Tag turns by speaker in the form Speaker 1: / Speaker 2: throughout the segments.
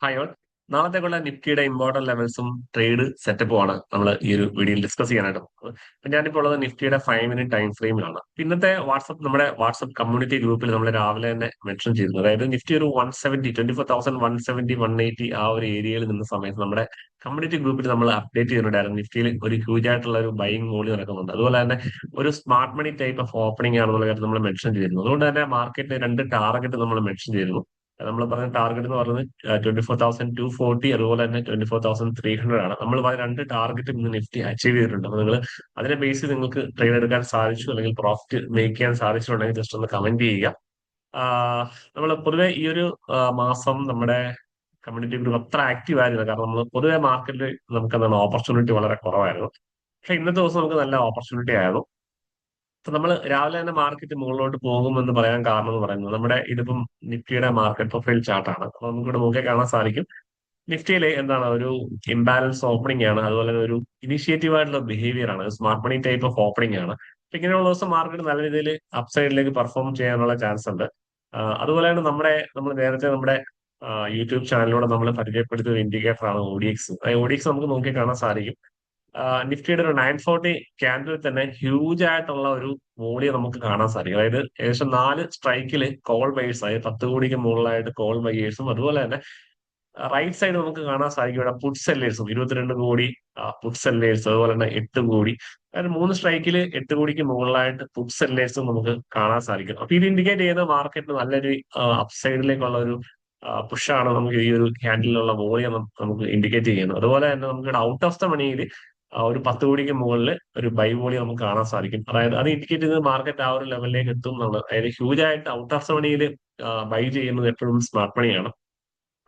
Speaker 1: Hi all. നാളത്തേക്കുള്ള നിഫ്റ്റിയുടെ important ലെവൽസും trade സെറ്റപ്പുമാണ് നമ്മൾ ഈ ഒരു വീഡിയോയിൽ ഡിസ്കസ് ചെയ്യാനായിട്ട് പോകുന്നത്. അപ്പൊ ഞാനിപ്പോൾ ഉള്ളത് നിഫ്റ്റിയുടെ 5 മിനിറ്റ് ടൈം ഫ്രെയിമിലാണ്. ഇന്നത്തെ നമ്മുടെ വാട്സ്ആപ്പ് കമ്മ്യൂണിറ്റി ഗ്രൂപ്പിൽ നമ്മൾ രാവിലെ തന്നെ മെൻഷൻ ചെയ്തിരുന്നു. അതായത് നിഫ്റ്റി ഒരു 170 ആ ഒരു ഏരിയയിൽ നിന്ന സമയത്ത് നമ്മുടെ കമ്മ്യൂണിറ്റി ഗ്രൂപ്പിൽ നമ്മൾ അപ്ഡേറ്റ് ചെയ്തിട്ടുണ്ടായിരുന്നു. നിഫ്റ്റിയിൽ ഒരു ഹ്യൂജ് ആയിട്ടുള്ള ഒരു ബൈങ് മൂല്യം നടക്കുന്നുണ്ട്. അതുപോലെ തന്നെ ഒരു smart money type of opening ആണെന്നുള്ള കാര്യം നമ്മൾ മെൻഷൻ ചെയ്തിരുന്നു. അതുകൊണ്ട് തന്നെ മാർക്കറ്റിന് രണ്ട് ടാർഗറ്റ് നമ്മൾ മെൻഷൻ ചെയ്തിരുന്നു. നമ്മൾ പറഞ്ഞ ടാർഗറ്റ് എന്ന് പറയുന്നത് 24,240, അതുപോലെ തന്നെ 24,300 ആണ്. നമ്മൾ പറഞ്ഞ രണ്ട് ടാർഗറ്റ് ഇന്ന് നിഫ്റ്റി അച്ചീവ് ചെയ്തിട്ടുണ്ട്. അപ്പൊ നിങ്ങൾ അതിനെ ബേസ് ചെയ്ത് നിങ്ങൾക്ക് ട്രേഡ് എടുക്കാൻ സാധിച്ചു അല്ലെങ്കിൽ പ്രോഫിറ്റ് മേക്ക് ചെയ്യാൻ സാധിച്ചിട്ടുണ്ടെങ്കിൽ ജസ്റ്റ് ഒന്ന് കമന്റ് ചെയ്യുക. നമ്മൾ പൊതുവെ ഈ ഒരു മാസം നമ്മുടെ കമ്മ്യൂണിറ്റി ഗ്രൂപ്പ് അത്ര ആക്റ്റീവ് ആയിരുന്നില്ല. കാരണം നമ്മൾ പൊതുവെ മാർക്കറ്റിൽ നമുക്ക് എന്താണ് ഓപ്പർച്യൂണിറ്റി വളരെ കുറവായിരുന്നു. പക്ഷെ ഇന്നത്തെ ദിവസം നമുക്ക് നല്ല ഓപ്പർച്യൂണിറ്റി ആയിരുന്നു. അപ്പൊ നമ്മൾ രാവിലെ തന്നെ മാർക്കറ്റ് മുകളിലോട്ട് പോകുമെന്ന് പറയാൻ കാരണം എന്ന് പറയുന്നത് നമ്മുടെ ഇതിപ്പം നിഫ്റ്റിയുടെ മാർക്കറ്റ് പ്രൊഫൈൽ ചാർട്ടാണ്. അപ്പൊ നമുക്ക് ഇവിടെ നോക്കിയാൽ കാണാൻ സാധിക്കും നിഫ്റ്റിയിലെ എന്താണ് ഒരു ഇംബാലൻസ് ഓപ്പണിംഗ് ആണ്. അതുപോലെ തന്നെ ഒരു ഇനിഷ്യേറ്റീവ് ആയിട്ടുള്ള ബിഹേവിയർ ആണ്, smart money type of opening ആണ്. അപ്പൊ ഇങ്ങനെയുള്ള ദിവസം മാർക്കറ്റ് നല്ല രീതിയിൽ അപ്സൈഡിലേക്ക് പെർഫോം ചെയ്യാനുള്ള ചാൻസ് ഉണ്ട്. അതുപോലെ തന്നെ നമ്മൾ നേരത്തെ നമ്മുടെ യൂട്യൂബ് ചാനലിലൂടെ നമ്മൾ പരിചയപ്പെടുത്തിയ ഒരു ഇൻഡിക്കേറ്റർ ആണ് ODX. ODX നമുക്ക് നോക്കി കാണാൻ സാധിക്കും. നിഫ്റ്റിയുടെ ഒരു 940 ക്യാൻഡിൽ തന്നെ ഹ്യൂജ് ആയിട്ടുള്ള ഒരു വോളിയം നമുക്ക് കാണാൻ സാധിക്കും. അതായത് ഏകദേശം 4 സ്ട്രൈക്കിൽ കോൾ ബയേഴ്സ്, അതായത് 10 കോടിക്ക് മുകളിലായിട്ട് കോൾ ബയേഴ്സും, അതുപോലെ തന്നെ റൈറ്റ് സൈഡ് നമുക്ക് കാണാൻ സാധിക്കും ഇവിടെ പുട്ട് സെല്ലേഴ്സും 22 കോടി പുട്ട് സെല്ലേഴ്സ്, അതുപോലെ തന്നെ 8 കോടി. അതായത് 3 സ്ട്രൈക്കിൽ 8 കോടിക്ക് മുകളിലായിട്ട് പുട്ട് സെല്ലേഴ്സും നമുക്ക് കാണാൻ സാധിക്കും. അപ്പൊ ഇത് ഇൻഡിക്കേറ്റ് ചെയ്യുന്ന മാർക്കറ്റ് നല്ലൊരു അപ്സൈഡിലേക്കുള്ള ഒരു പുഷാണ് നമുക്ക് ഈ ഒരു ക്യാൻഡിലുള്ള വോളിയം നമുക്ക് ഇൻഡിക്കേറ്റ് ചെയ്യുന്നത്. അതുപോലെ തന്നെ നമുക്ക് ഔട്ട് ഓഫ് ദ മണിയിൽ ഒരു 10 കോടിക്ക് മുകളിൽ ഒരു ബൈ വോളിയം നമുക്ക് കാണാൻ സാധിക്കും. അതായത് അത് ഇൻഡിക്കേറ്റ് ചെയ്യുന്നത് മാർക്കറ്റ് ആ ഒരു ലെവലിലേക്ക് എത്തും എന്നുള്ളത്. അതായത് ഹ്യൂജ് ആയിട്ട് ഔട്ട് ഓഫ് ദ മണിയിൽ ബൈ ചെയ്യുന്നത് എപ്പോഴും സ്മാർട്ട് മണിയാണ്.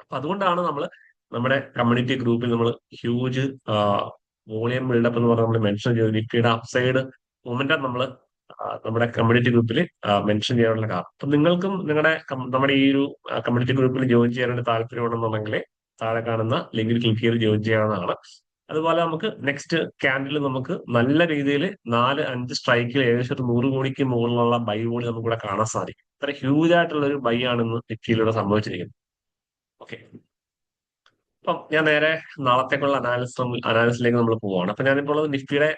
Speaker 1: അപ്പൊ അതുകൊണ്ടാണ് നമ്മൾ നമ്മുടെ കമ്മ്യൂണിറ്റി ഗ്രൂപ്പിൽ നമ്മൾ ഹ്യൂജ് വോളിയം ബിൽഡപ്പ് എന്ന് പറഞ്ഞ് നമ്മൾ മെൻഷൻ ചെയ്ത് നിഫ്റ്റിയുടെ അപ്സൈഡ് മൊമെന്റം നമ്മൾ നമ്മുടെ കമ്മ്യൂണിറ്റി ഗ്രൂപ്പിൽ മെൻഷൻ ചെയ്യാനുള്ള കാരണം. അപ്പൊ നിങ്ങൾക്കും നമ്മുടെ ഈ ഒരു കമ്മ്യൂണിറ്റി ഗ്രൂപ്പിൽ ജോയിൻ ചെയ്യാനായിട്ട് താല്പര്യമുണ്ടെന്നുണ്ടെങ്കിൽ താഴെ കാണുന്ന ലിങ്കിൽ ക്ലിക്ക് ചെയ്ത് ജോയിൻ ചെയ്യാവുന്നതാണ്. അതുപോലെ നമുക്ക് നെക്സ്റ്റ് ക്യാൻഡിൽ നമുക്ക് നല്ല രീതിയിൽ 4-5 സ്ട്രൈക്കിൽ ഏകദേശം ഒരു 100 കോടിക്ക് മുകളിലുള്ള ബൈ വോളി നമുക്കിവിടെ കാണാൻ സാധിക്കും. ഇത്ര ഹ്യൂജ് ആയിട്ടുള്ള ഒരു ബൈ ആണ് ഇന്ന് നിഫ്റ്റിയിലൂടെ സംഭവിച്ചിരിക്കുന്നത്. ഓക്കെ, അപ്പം ഞാൻ നേരെ നാളത്തേക്കുള്ള അനാലിസിലേക്ക് നമ്മൾ പോവുകയാണ്. അപ്പൊ ഞാനിപ്പോൾ ഉള്ളത് നിഫ്റ്റിയുടെ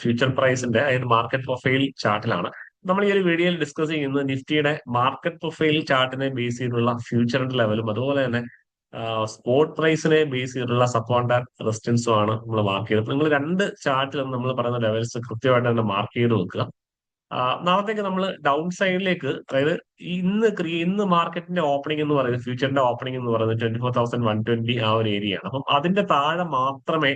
Speaker 1: ഫ്യൂച്ചർ പ്രൈസിന്റെ, അതായത് മാർക്കറ്റ് പ്രൊഫൈൽ ചാർട്ടിലാണ്. നമ്മൾ ഈ ഒരു വീഡിയോയിൽ ഡിസ്കസ് ചെയ്യുന്നത് നിഫ്റ്റിയുടെ മാർക്കറ്റ് പ്രൊഫൈൽ ചാർട്ടിനെ ബേസ് ചെയ്തിട്ടുള്ള ഫ്യൂച്ചറിന്റെ ലെവലും, അതുപോലെ തന്നെ സ്പോട്ട് പ്രൈസിനെ ബേസ് ചെയ്തിട്ടുള്ള സപ്പോർട്ട് ആൻഡ് റെസിസ്റ്റൻസും ആണ് നമ്മൾ മാർക്ക് ചെയ്തത്. നിങ്ങൾ രണ്ട് ചാർട്ടിലും നമ്മൾ പറയുന്ന ലെവൽസ് കൃത്യമായിട്ട് തന്നെ മാർക്ക് ചെയ്ത് വെക്കുക. നാളത്തേക്ക് നമ്മൾ ഡൗൺ സൈഡിലേക്ക്, അതായത് ഇന്ന് മാർക്കറ്റിന്റെ ഓപ്പണിംഗ് എന്ന് പറയുന്നത്, ഫ്യൂച്ചറിന്റെ ഓപ്പണിംഗ് എന്ന് പറയുന്നത് 24,120 ആ ഒരു ഏരിയ ആണ്. അപ്പം അതിന്റെ താഴെ മാത്രമേ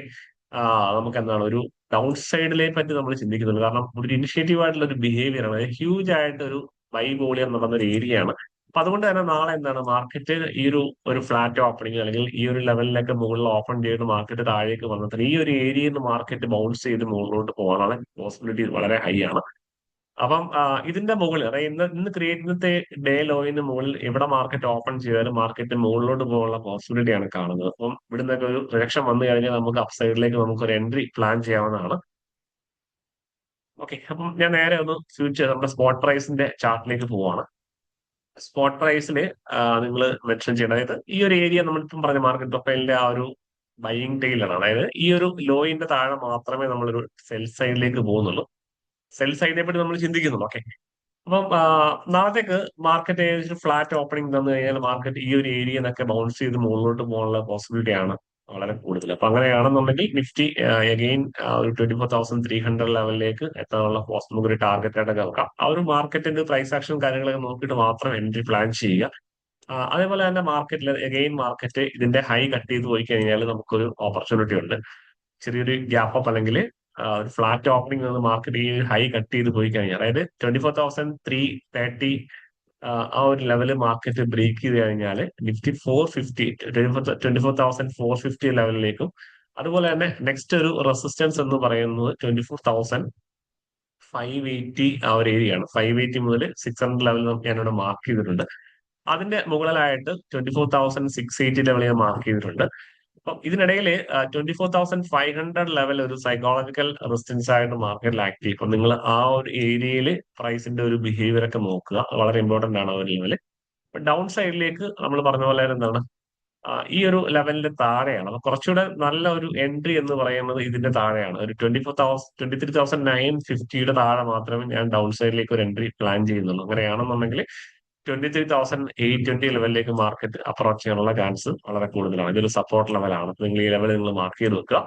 Speaker 1: നമുക്ക് എന്താണ് ഒരു ഡൗൺ സൈഡിനെ പറ്റി നമ്മൾ ചിന്തിക്കുന്നുള്ളൂ. കാരണം ഒരു ഇനിഷ്യേറ്റീവ് ആയിട്ടുള്ള ഒരു ബിഹേവിയർ ആണ്, ഹ്യൂജ് ആയിട്ട് ഒരു ബൈ വോളിയം നടന്ന ഒരു ഏരിയ ആണ്. അപ്പൊ അതുകൊണ്ട് തന്നെ നാളെ എന്താണ് മാർക്കറ്റ് ഈ ഒരു ഫ്ലാറ്റ് ഓപ്പണിംഗ് അല്ലെങ്കിൽ ഈ ഒരു ലെവലിലൊക്കെ മുകളിൽ ഓപ്പൺ ചെയ്ത് മാർക്കറ്റ് താഴേക്ക് വന്നിട്ട് ഈ ഒരു ഏരിയയിൽ നിന്ന് മാർക്കറ്റ് ബൗൺസ് ചെയ്ത് മുകളിലോട്ട് പോകാനുള്ള പോസിബിലിറ്റി വളരെ ഹൈ ആണ്. അപ്പം ഇതിന്റെ മുകളിൽ, അതായത് ഇന്നത്തെ ഡേ ലോയിന് മുകളിൽ എവിടെ മാർക്കറ്റ് ഓപ്പൺ ചെയ്താലും മാർക്കറ്റ് മുകളിലോട്ട് പോകാനുള്ള പോസിബിലിറ്റി ആണ് കാണുന്നത്. അപ്പം ഇവിടുന്നൊക്കെ ഒരു റിജക്ഷൻ വന്നു കഴിഞ്ഞാൽ നമുക്ക് അപ്സൈഡിലേക്ക് നമുക്ക് ഒരു എൻട്രി പ്ലാൻ ചെയ്യാവുന്നതാണ്. ഓക്കെ, അപ്പം ഞാൻ നേരെ ഒന്ന് സ്വിച്ച് നമ്മുടെ സ്പോട്ട് പ്രൈസിന്റെ ചാർട്ടിലേക്ക് പോവാണ്. സ്പോട്ട് പ്രൈസിൽ നിങ്ങൾ മെൻഷൻ ചെയ്യണം, അതായത് ഈ ഒരു ഏരിയ നമ്മളിപ്പം പറഞ്ഞ മാർക്കറ്റ് പ്രൊഫൈലിന്റെ ആ ഒരു ബൈയിങ് ടെയിലാണ്. അതായത് ഈ ഒരു ലോയിന്റെ താഴെ മാത്രമേ നമ്മളൊരു സെൽ സൈഡിലേക്ക് പോകുന്നുള്ളൂ, സെൽ സൈഡിനെ പറ്റി നമ്മൾ ചിന്തിക്കുന്നുള്ളൂ. ഓക്കെ, അപ്പം നാളത്തേക്ക് മാർക്കറ്റ് ഏകദേശം ഫ്ലാറ്റ് ഓപ്പണിംഗ് തന്നു കഴിഞ്ഞാൽ മാർക്കറ്റ് ഈ ഒരു ഏരിയ നിന്നൊക്കെ ബൗൺസ് ചെയ്ത് മുകളിലോട്ട് പോകാനുള്ള പോസിബിലിറ്റി ആണ് വളരെ കൂടുതൽ. അപ്പൊ അങ്ങനെയാണെന്നുണ്ടെങ്കിൽ നിഫ്റ്റി അഗെയിൻ ഒരു 24,300 ലെവലിലേക്ക് എത്താനുള്ള നമുക്ക് ഒരു ടാർഗറ്റ് ആയിട്ട് കേൾക്കാം. ആ ഒരു മാർക്കറ്റിന്റെ പ്രൈസ് ആക്ഷൻ കാര്യങ്ങളൊക്കെ നോക്കിയിട്ട് മാത്രം എൻട്രി പ്ലാൻ ചെയ്യുക. അതേപോലെ തന്നെ മാർക്കറ്റ് ഇതിന്റെ ഹൈ കട്ട് ചെയ്ത് പോയി കഴിഞ്ഞാൽ നമുക്കൊരു ഓപ്പർച്യൂണിറ്റി ഉണ്ട്. ചെറിയൊരു ഗ്യാപ്പ് അപ്പ് അല്ലെങ്കിൽ ഒരു ഫ്ലാറ്റ് ഓപ്പണിംഗ് നിന്ന് മാർക്കറ്റ് ഈ ഹൈ കട്ട് ചെയ്ത് പോയി കഴിഞ്ഞാൽ, അതായത് 24,330 ആ ഒരു ലെവല് മാർക്കറ്റ് ബ്രേക്ക് ചെയ്ത് കഴിഞ്ഞാൽ നിഫ്റ്റി 24,450 ലെവലിലേക്കും, അതുപോലെ തന്നെ നെക്സ്റ്റ് ഒരു റെസിസ്റ്റൻസ് എന്ന് പറയുന്നത് 24,580 ആ ഒരു ഏരിയ ആണ്. 580 മുതൽ 600 ലെവൽ ഞാനിവിടെ മാർക്ക് ചെയ്തിട്ടുണ്ട്. അതിന്റെ മുകളിലായിട്ട് 24,680 ലെവൽ ഞാൻ മാർക്ക് ചെയ്തിട്ടുണ്ട്. അപ്പം ഇതിനിടയിൽ 24,500 ലെവൽ ഒരു സൈക്കോളജിക്കൽ റെസിസ്റ്റൻസ് ആയിട്ട് മാർക്കറ്റിൽ ആക്ട് ചെയ്യും. അപ്പൊ നിങ്ങൾ ആ ഒരു ഏരിയയിൽ പ്രൈസിന്റെ ഒരു ബിഹേവിയർ ഒക്കെ നോക്കുക, വളരെ ഇമ്പോർട്ടന്റ് ആണ് ആ ഒരു ലെവല്. ഡൗൺ സൈഡിലേക്ക് നമ്മൾ പറഞ്ഞ പോലെ എന്താണ് ഈ ഒരു ലെവലിന്റെ താഴെയാണ്. അപ്പൊ കുറച്ചുകൂടെ നല്ല ഒരു എൻട്രി എന്ന് പറയുന്നത് ഇതിന്റെ താഴെയാണ്. ഒരു 23,950 താഴെ മാത്രമേ ഞാൻ ഡൗൺ സൈഡിലേക്ക് ഒരു എൻട്രി പ്ലാൻ ചെയ്യുന്നുള്ളൂ. അങ്ങനെയാണെന്നുണ്ടെങ്കിൽ 23,820 ലെവലിലേക്ക് മാർക്കറ്റ് അപ്രോച്ച് ചെയ്യാനുള്ള ചാൻസ് വളരെ കൂടുതലാണ്. ഇതൊരു സപ്പോർട്ട് ലെവലാണ്. നിങ്ങൾ ഈ ലെവൽ നിങ്ങൾ മാർക്ക് ചെയ്ത് വെക്കുക.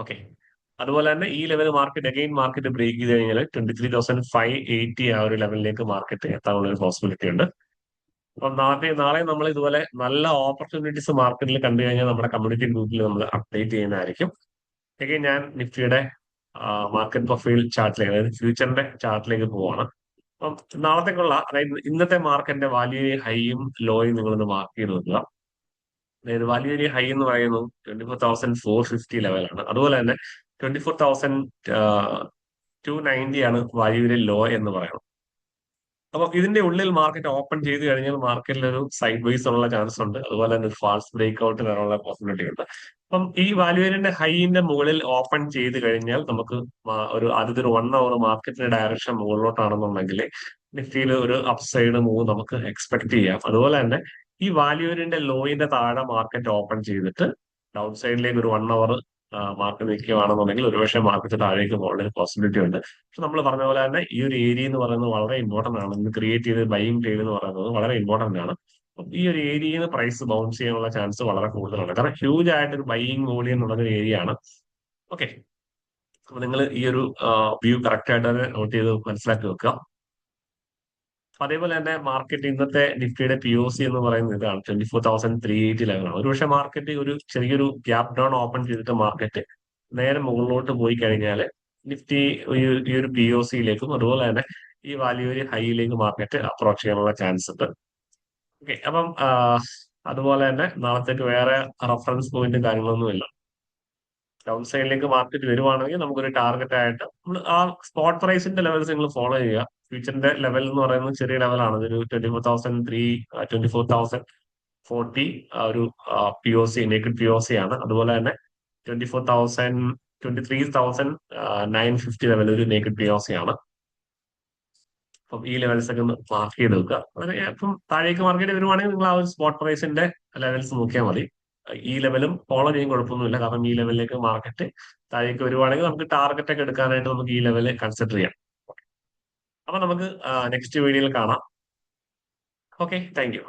Speaker 1: ഓക്കെ. അതുപോലെ തന്നെ ഈ level market again market break ചെയ്ത് കഴിഞ്ഞാൽ 23,580 ആ ഒരു ലെവലിലേക്ക് മാർക്കറ്റ് എത്താനുള്ള ഒരു പോസിബിലിറ്റി ഉണ്ട്. അപ്പൊ നാളെ നമ്മൾ ഇതുപോലെ നല്ല ഓപ്പർച്യൂണിറ്റീസ് മാർക്കറ്റിൽ കണ്ടു കഴിഞ്ഞാൽ നമ്മുടെ കമ്മ്യൂണിറ്റി ഗ്രൂപ്പിൽ നമ്മൾ അപ്ഡേറ്റ് ചെയ്യുന്നതായിരിക്കും. അഗൈൻ ഞാൻ നിഫ്റ്റിയുടെ മാർക്കറ്റ് പ്രൊഫൈൽ ചാർട്ടിലേക്ക്, അതായത് ഫ്യൂച്ചറിന്റെ ചാർട്ടിലേക്ക് പോവാണ്. അപ്പം നാളത്തേക്കുള്ള, അതായത് ഇന്നത്തെ മാർക്കറ്റിന്റെ വാല്യൂ ഹൈയും ലോയും നിങ്ങളൊന്ന് മാർക്ക് ചെയ്ത് വെക്കുക. അതായത് വാല്യൂ ഹൈ എന്ന് പറയുന്നത് 24,450 ലെവലാണ്. അതുപോലെ തന്നെ 24,290 ആണ് വാല്യൂവിലെ ലോ എന്ന് പറയുന്നത്. അപ്പൊ ഇതിന്റെ ഉള്ളിൽ മാർക്കറ്റ് ഓപ്പൺ ചെയ്ത് കഴിഞ്ഞാൽ മാർക്കറ്റിൽ ഒരു സൈഡ് വൈസ് ഉള്ള ചാൻസ് ഉണ്ട്. അതുപോലെ തന്നെ ഒരു ഫാൾസ് ബ്രേക്ക് ഔട്ട് വരാനുള്ള പോസിബിലിറ്റി ഉണ്ട്. അപ്പം ഈ വാല്യൂവിന്റെ ഹൈന്റെ മുകളിൽ ഓപ്പൺ ചെയ്ത് കഴിഞ്ഞാൽ നമുക്ക് ഒരു ആദ്യത്തെ ഒരു 1 അവർ മാർക്കറ്റിന്റെ ഡയറക്ഷൻ മുകളിലോട്ടാണെന്നുണ്ടെങ്കിൽ നിഫ്റ്റിയിൽ ഒരു അപ്സൈഡ് മൂവ് നമുക്ക് എക്സ്പെക്ട് ചെയ്യാം. അതുപോലെ തന്നെ ഈ വാല്യൂവിന്റെ ലോയിന്റെ താഴെ മാർക്കറ്റ് ഓപ്പൺ ചെയ്തിട്ട് ഡൗൺ സൈഡിലേക്ക് ഒരു 1 അവർ മാർക്ക് നിൽക്കുകയാണെന്നുണ്ടെങ്കിൽ ഒരുപക്ഷെ മാർക്കറ്റ് താഴേക്ക് പോകാനുള്ള ഒരു പോസിബിലിറ്റി ഉണ്ട്. പക്ഷെ നമ്മൾ പറഞ്ഞ പോലെ തന്നെ ഈ ഒരു ഏരിയ എന്ന് പറയുന്നത് വളരെ ഇമ്പോർട്ടന്റ് ആണ്. ഇന്ന് ക്രിയേറ്റ് ചെയ്ത് ബൈയിങ് ട്രേഡ് എന്ന് പറയുന്നത് വളരെ ഇമ്പോർട്ടന്റ് ആണ്. ഈ ഒരു ഏരിയയിൽ നിന്ന് പ്രൈസ് ബൗൺസ് ചെയ്യാനുള്ള ചാൻസ് വളരെ കൂടുതലാണ്. കാരണം ഹ്യൂജ് ആയിട്ട് ഒരു ബൈയിങ് വോളിയം എന്നുള്ള ഒരു ഏരിയ ആണ്. ഓക്കെ. അപ്പൊ നിങ്ങൾ ഈ ഒരു വ്യൂ കറക്റ്റ് ആയിട്ട് തന്നെ നോട്ട് ചെയ്ത് മനസ്സിലാക്കി വെക്കുക. അതേപോലെ തന്നെ മാർക്കറ്റ് ഇന്നത്തെ നിഫ്റ്റിയുടെ POC എന്ന് പറയുന്നത് ഇതാണ്, 24,380 ലെവലാണ്. ഒരുപക്ഷെ മാർക്കറ്റ് ഒരു ചെറിയൊരു ഗ്യാപ് ഡൗൺ ഓപ്പൺ ചെയ്തിട്ട് മാർക്കറ്റ് നേരെ മുകളിലോട്ട് പോയി കഴിഞ്ഞാൽ നിഫ്റ്റി ഈ ഒരു POCയിലേക്കും അതുപോലെ തന്നെ ഈ വാല്യൂ ഹൈയിലേക്ക് മാർക്കറ്റ് അപ്രോച്ച് ചെയ്യാനുള്ള ചാൻസ് ഉണ്ട്. ഓക്കെ. അപ്പം അതുപോലെ തന്നെ നാളത്തേക്ക് വേറെ റഫറൻസ് പോയിന്റും കാര്യങ്ങളൊന്നുമില്ല. ഡൗൺ സൈഡിലേക്ക് മാർക്കറ്റ് വരുവാണെങ്കിൽ നമുക്കൊരു ടാർഗറ്റ് ആയിട്ട് നമ്മൾ ആ സ്പോട്ട് പ്രൈസിന്റെ ലെവൽസ് നിങ്ങൾ ഫോളോ ചെയ്യുക. ഫ്യൂച്ചറിന്റെ ലെവൽ എന്ന് പറയുന്നത് ചെറിയ ലെവലാണ്. ഒരു 24,040 ഒരു POC നേക്കഡ് POC ആണ്. അതുപോലെ തന്നെ 23,950 ലെവൽ ഒരു നേക്കഡ് POC ആണ്. അപ്പം ഈ ലെവൽസ് ഒക്കെ ഒന്ന് മാർക്ക് ചെയ്ത് വെക്കുക. അപ്പം താഴേക്ക് മാർക്കറ്റ് വരുവാണെങ്കിൽ നിങ്ങൾ ആ ഒരു സ്പോട്ട് പ്രൈസിന്റെ ലെവൽസ് നോക്കിയാൽ മതി. ഈ ലെവലും ഫോളോ ചെയ്യാൻ കുഴപ്പമൊന്നുമില്ല. കാരണം ഈ ലെവലിലേക്ക് മാർക്കറ്റ് താഴേക്ക് വരുവാണെങ്കിൽ നമുക്ക് ടാർഗറ്റ് ഒക്കെ എടുക്കാനായിട്ട് നമുക്ക് ഈ ലെവല് കൺസിഡർ ചെയ്യാം. അപ്പൊ നമുക്ക് നെക്സ്റ്റ് വീഡിയോയിൽ കാണാം. Okay, thank you.